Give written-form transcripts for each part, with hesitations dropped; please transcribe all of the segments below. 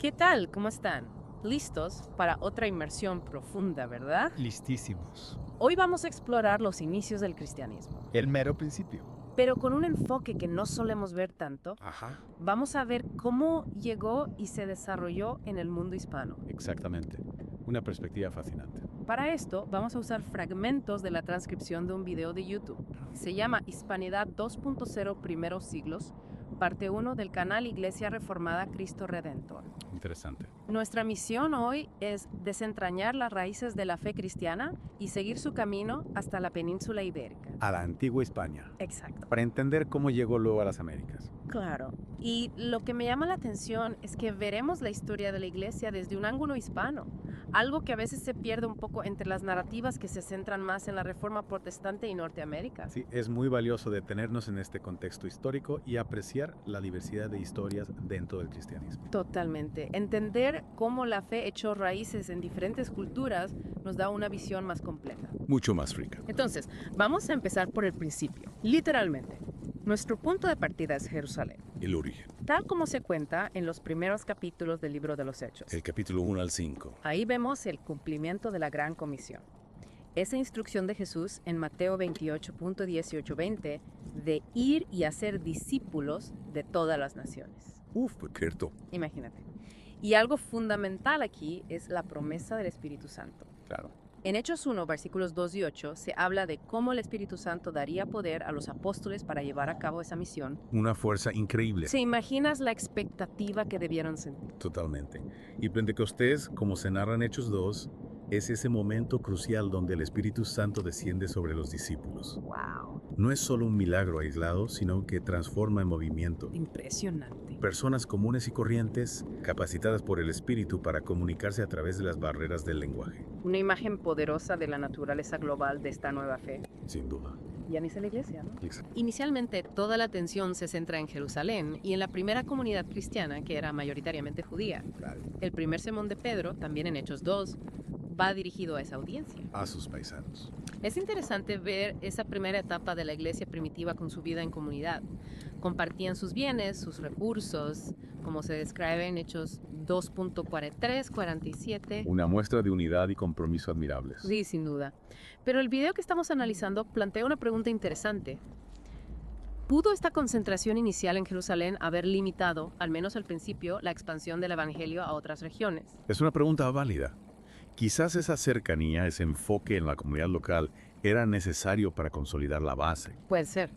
¿Qué tal? ¿Cómo están? ¿Listos para otra inmersión profunda, verdad? Listísimos. Hoy vamos a explorar los inicios del cristianismo, El mero principio. pero con un enfoque que no solemos ver tanto. Ajá. Vamos a ver cómo llegó y se desarrolló en el mundo hispano. Exactamente. Una perspectiva fascinante. Para esto, vamos a usar fragmentos de la transcripción de un video de YouTube. Se llama Hispanidad 2.0 Primeros Siglos, parte 1 del canal Iglesia Reformada Cristo Redentor. Interesante. Nuestra misión hoy es desentrañar las raíces de la fe cristiana y seguir su camino hasta la península ibérica. A la antigua España. Exacto. Para entender cómo llegó luego a las Américas. Claro. Y lo que me llama la atención es que veremos la historia de la iglesia desde un ángulo hispano, algo que a veces se pierde un poco entre las narrativas que se centran más en la Reforma Protestante y Norteamérica. Sí, es muy valioso detenernos en este contexto histórico y apreciar la diversidad de historias dentro del cristianismo. Totalmente. Entender cómo la fe echó raíces en diferentes culturas nos da una visión más completa. Mucho más rica. Entonces, vamos a empezar por el principio. Literalmente, nuestro punto de partida es Jerusalén, El origen. tal como se cuenta en los primeros capítulos del libro de los Hechos. El capítulo 1 al 5. Ahí vemos el cumplimiento de la Gran Comisión. Esa instrucción de Jesús en Mateo 28.18-20 de ir y hacer discípulos de todas las naciones. Uf, cierto. Imagínate. Y algo fundamental aquí es la promesa del Espíritu Santo. Claro. En Hechos 1, versículos 2 y 8, se habla de cómo el Espíritu Santo daría poder a los apóstoles para llevar a cabo esa misión. Una fuerza increíble. ¿Se imaginas la expectativa que debieron sentir? Totalmente. Y Pentecostés, como se narra en Hechos 2, es ese momento crucial donde el Espíritu Santo desciende sobre los discípulos. ¡Wow! No es solo un milagro aislado, sino que transforma en movimiento. Impresionante. Personas comunes y corrientes, capacitadas por el Espíritu para comunicarse a través de las barreras del lenguaje. Una imagen poderosa de la naturaleza global de esta nueva fe. Sin duda. Ya ni sé la iglesia, ¿no? Exacto. Inicialmente, toda la atención se centra en Jerusalén y en la primera comunidad cristiana, que era mayoritariamente judía. El primer sermón de Pedro, también en Hechos 2, va dirigido a esa audiencia. A sus paisanos. Es interesante ver esa primera etapa de la iglesia primitiva con su vida en comunidad. Compartían sus bienes, sus recursos, como se describe en Hechos 2.43-47. Una muestra de unidad y compromiso admirables. Sí, sin duda. Pero el video que estamos analizando plantea una pregunta interesante. ¿Pudo esta concentración inicial en Jerusalén haber limitado, al menos al principio, la expansión del evangelio a otras regiones? Es una pregunta válida. Quizás esa cercanía, ese enfoque en la comunidad local, era necesario para consolidar la base. Puede ser.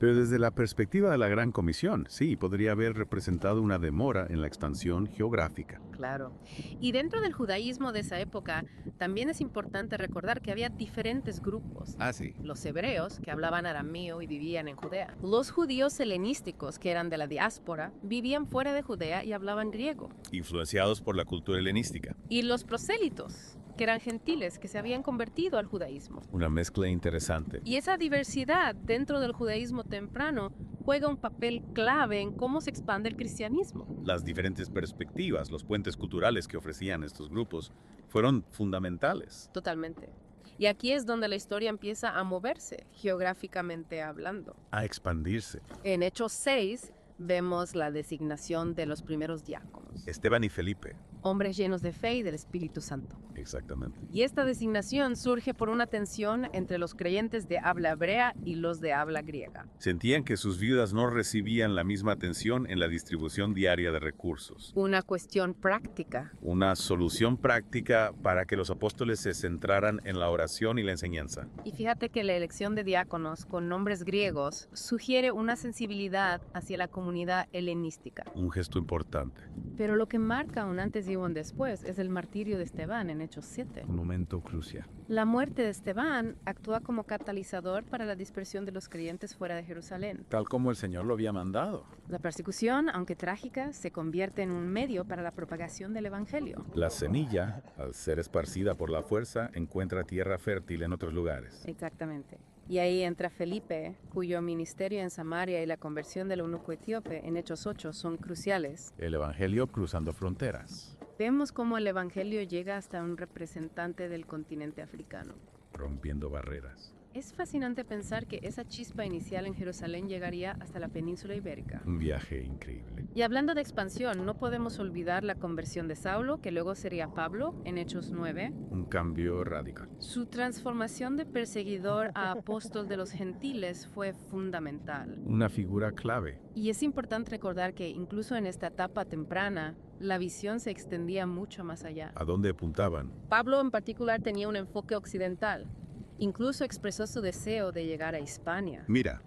Pero desde la perspectiva de la Gran Comisión, sí, podría haber representado una demora en la expansión geográfica. Claro. Y dentro del judaísmo de esa época, también es importante recordar que había diferentes grupos. Sí. Los hebreos, que hablaban arameo y vivían en Judea. Los judíos helenísticos, que eran de la diáspora, vivían fuera de Judea y hablaban griego. Influenciados por la cultura helenística. Y los prosélitos, que eran gentiles, que se habían convertido al judaísmo. Una mezcla interesante. Y esa diversidad dentro del judaísmo temprano juega un papel clave en cómo se expande el cristianismo. Las diferentes perspectivas, los puentes culturales que ofrecían estos grupos, fueron fundamentales. Totalmente. Y aquí es donde la historia empieza a moverse, geográficamente hablando. A expandirse. En Hechos 6 vemos la designación de los primeros diáconos, Esteban y Felipe. hombres llenos de fe y del Espíritu Santo. Exactamente. Y esta designación surge por una tensión entre los creyentes de habla hebrea y los de habla griega. Sentían que sus viudas no recibían la misma atención en la distribución diaria de recursos. Una cuestión práctica. Una solución práctica para que los apóstoles se centraran en la oración y la enseñanza. Y fíjate que la elección de diáconos con nombres griegos sugiere una sensibilidad hacia la comunidad helenística. Un gesto importante. Pero lo que marca un antes y un después es el martirio de Esteban en Hechos 7. Un momento crucial. La muerte de Esteban actúa como catalizador para la dispersión de los creyentes fuera de Jerusalén. Tal como el Señor lo había mandado. La persecución, aunque trágica, se convierte en un medio para la propagación del evangelio. La semilla, al ser esparcida por la fuerza, encuentra tierra fértil en otros lugares. Exactamente. Y ahí entra Felipe, cuyo ministerio en Samaria y la conversión del eunuco etíope en Hechos 8 son cruciales. El Evangelio cruzando fronteras. Vemos cómo el evangelio llega hasta un representante del continente africano. Rompiendo barreras. Es fascinante pensar que esa chispa inicial en Jerusalén llegaría hasta la península ibérica. Un viaje increíble. Y hablando de expansión, no podemos olvidar la conversión de Saulo, que luego sería Pablo, en Hechos 9. Un cambio radical. Su transformación de perseguidor a apóstol de los gentiles fue fundamental. Una figura clave. Y es importante recordar que incluso en esta etapa temprana, la visión se extendía mucho más allá. ¿A dónde apuntaban? Pablo en particular tenía un enfoque occidental. Incluso expresó su deseo de llegar a Hispania. Mira,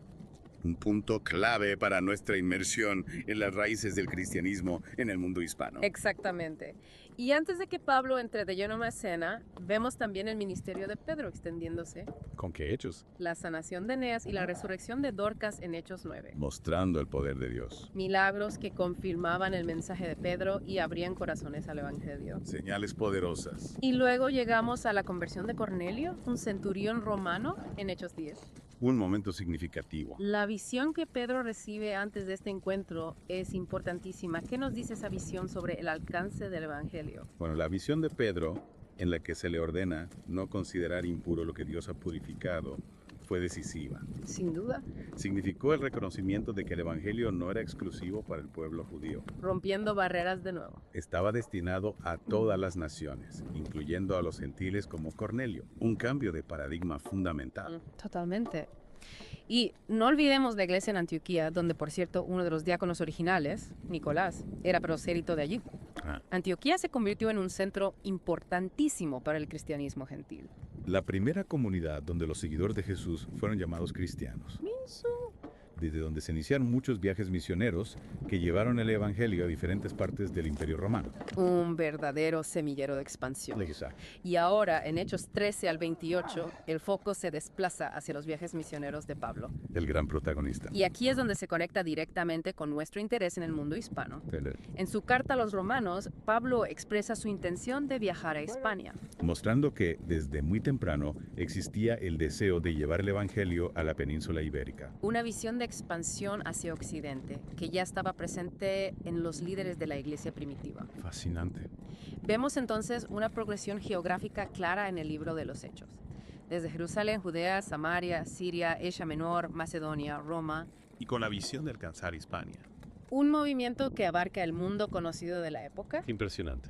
un punto clave para nuestra inmersión en las raíces del cristianismo en el mundo hispano. Exactamente. Y antes de que Pablo entre de lleno en la escena, vemos también el ministerio de Pedro extendiéndose, ¿Con qué hechos? la sanación de Eneas y la resurrección de Dorcas en Hechos 9. Mostrando el poder de Dios. Milagros que confirmaban el mensaje de Pedro y abrían corazones al Evangelio. Señales poderosas. Y luego llegamos a la conversión de Cornelio, un centurión romano, en Hechos 10. Un momento significativo. La visión que Pedro recibe antes de este encuentro es importantísima. ¿Qué nos dice esa visión sobre el alcance del Evangelio? Bueno, la visión de Pedro, en la que se le ordena no considerar impuro lo que Dios ha purificado, fue decisiva. Sin duda, Significó el reconocimiento de que el Evangelio no era exclusivo para el pueblo judío. rompiendo barreras de nuevo. Estaba destinado a todas las naciones, incluyendo a los gentiles como Cornelio. Un cambio de paradigma fundamental. Totalmente. Y no olvidemos la iglesia en Antioquía, donde por cierto uno de los diáconos originales, Nicolás, era prosélito de allí. Ah. Antioquía se convirtió en un centro importantísimo para el cristianismo gentil. La primera comunidad donde los seguidores de Jesús fueron llamados cristianos. Desde donde se iniciaron muchos viajes misioneros que llevaron el Evangelio a diferentes partes del Imperio Romano. Un verdadero semillero de expansión. Exacto. Y ahora, en Hechos 13 al 28, el foco se desplaza hacia los viajes misioneros de Pablo. El gran protagonista. Y aquí es donde se conecta directamente con nuestro interés en el mundo hispano. El- En su carta a los romanos, Pablo expresa su intención de viajar a España. Mostrando que desde muy temprano existía el deseo de llevar el Evangelio a la península ibérica. Una visión de expansión hacia Occidente, que ya estaba presente en los líderes de la iglesia primitiva. Fascinante. Vemos entonces una progresión geográfica clara en el libro de los Hechos. Desde Jerusalén, Judea, Samaria, Siria, Asia Menor, Macedonia, Roma. Y con la visión de alcanzar Hispania. Un movimiento que abarca el mundo conocido de la época. Impresionante.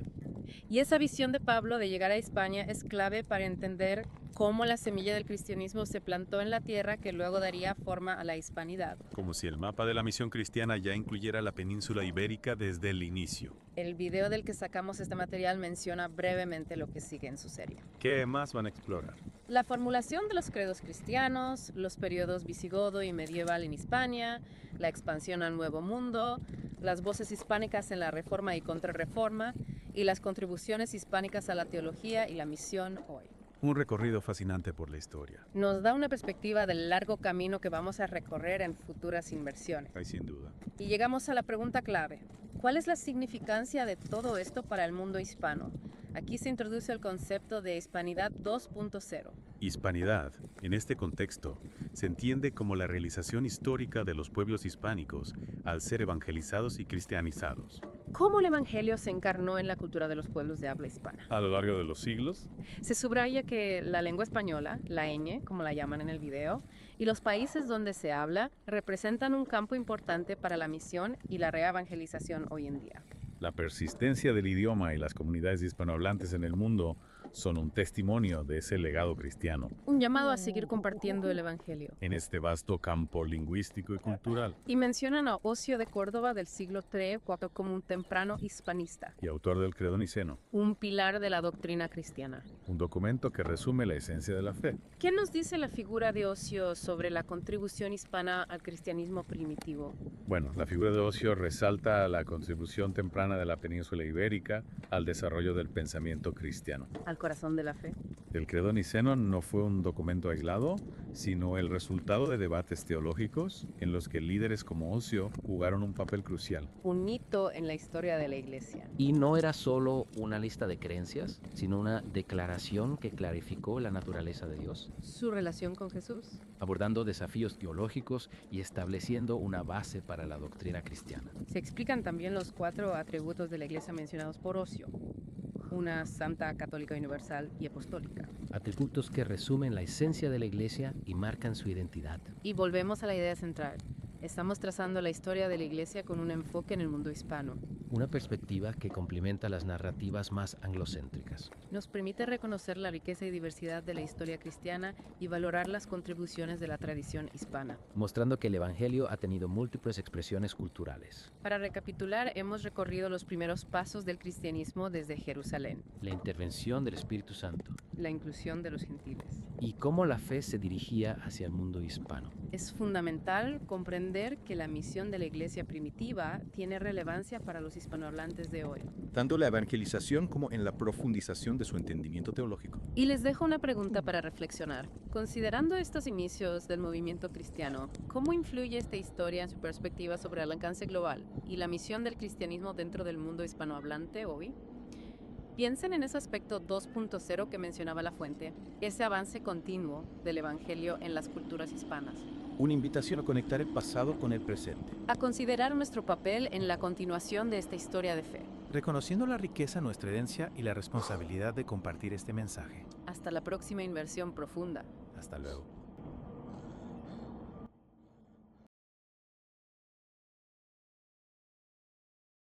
Y esa visión de Pablo de llegar a España es clave para entender cómo la semilla del cristianismo se plantó en la tierra que luego daría forma a la hispanidad. Como si el mapa de la misión cristiana ya incluyera la península ibérica desde el inicio. El video del que sacamos este material menciona brevemente lo que sigue en su serie. ¿Qué más van a explorar? La formulación de los credos cristianos, los periodos visigodo y medieval en Hispania, la expansión al Nuevo Mundo, las voces hispánicas en la Reforma y Contrarreforma y las contribuciones hispánicas a la teología y la misión hoy. Un recorrido fascinante por la historia. Nos da una perspectiva del largo camino que vamos a recorrer en futuras inversiones. Hay sin duda. Y llegamos a la pregunta clave. ¿Cuál es la significancia de todo esto para el mundo hispano? Aquí se introduce el concepto de Hispanidad 2.0. Hispanidad, en este contexto, se entiende como la realización histórica de los pueblos hispánicos al ser evangelizados y cristianizados. ¿Cómo el Evangelio se encarnó en la cultura de los pueblos de habla hispana? A lo largo de los siglos, Se subraya que la lengua española, la ñ, como la llaman en el video, y los países donde se habla representan un campo importante para la misión y la reevangelización hoy en día. La persistencia del idioma y las comunidades hispanohablantes en el mundo son un testimonio de ese legado cristiano Un llamado a seguir compartiendo el Evangelio. en este vasto campo lingüístico y cultural. Y mencionan a Ocio de Córdoba del siglo III como un temprano hispanista, Y autor del Credo Niceno, un pilar de la doctrina cristiana. un documento que resume la esencia de la fe. ¿Qué nos dice la figura de Ocio sobre la contribución hispana al cristianismo primitivo? Bueno, la figura de Ocio resalta la contribución temprana de la península ibérica al desarrollo del pensamiento cristiano. Al corazón de la fe. El Credo Niceno no fue un documento aislado, sino el resultado de debates teológicos en los que líderes como Ocio jugaron un papel crucial. Un hito en la historia de la iglesia. Y no era solo una lista de creencias, sino una declaración que clarificó la naturaleza de Dios, Su relación con Jesús. abordando desafíos teológicos y estableciendo una base para la doctrina cristiana. Se explican también los 4 atributos de la iglesia mencionados por Ocio. una santa, católica, universal y apostólica. Atributos que resumen la esencia de la Iglesia y marcan su identidad. Y volvemos a la idea central. Estamos trazando la historia de la Iglesia con un enfoque en el mundo hispano. Una perspectiva que complementa las narrativas más anglocéntricas. Nos permite reconocer la riqueza y diversidad de la historia cristiana y valorar las contribuciones de la tradición hispana. Mostrando que el Evangelio ha tenido múltiples expresiones culturales. Para recapitular, hemos recorrido los primeros pasos del cristianismo desde Jerusalén, La intervención del Espíritu Santo. la inclusión de los gentiles. Y cómo la fe se dirigía hacia el mundo hispano. Es fundamental comprender que la misión de la iglesia primitiva tiene relevancia para los hispanohablantes de hoy. Tanto la evangelización como en la profundización de su entendimiento teológico. Y les dejo una pregunta para reflexionar. Considerando estos inicios del movimiento cristiano, ¿cómo influye esta historia en su perspectiva sobre el alcance global y la misión del cristianismo dentro del mundo hispanohablante hoy? Piensen en ese aspecto 2.0 que mencionaba la fuente, ese avance continuo del Evangelio en las culturas hispanas. Una invitación a conectar el pasado con el presente, A considerar nuestro papel en la continuación de esta historia de fe. reconociendo la riqueza de nuestra herencia y la responsabilidad de compartir este mensaje. Hasta la próxima inversión profunda. hasta luego.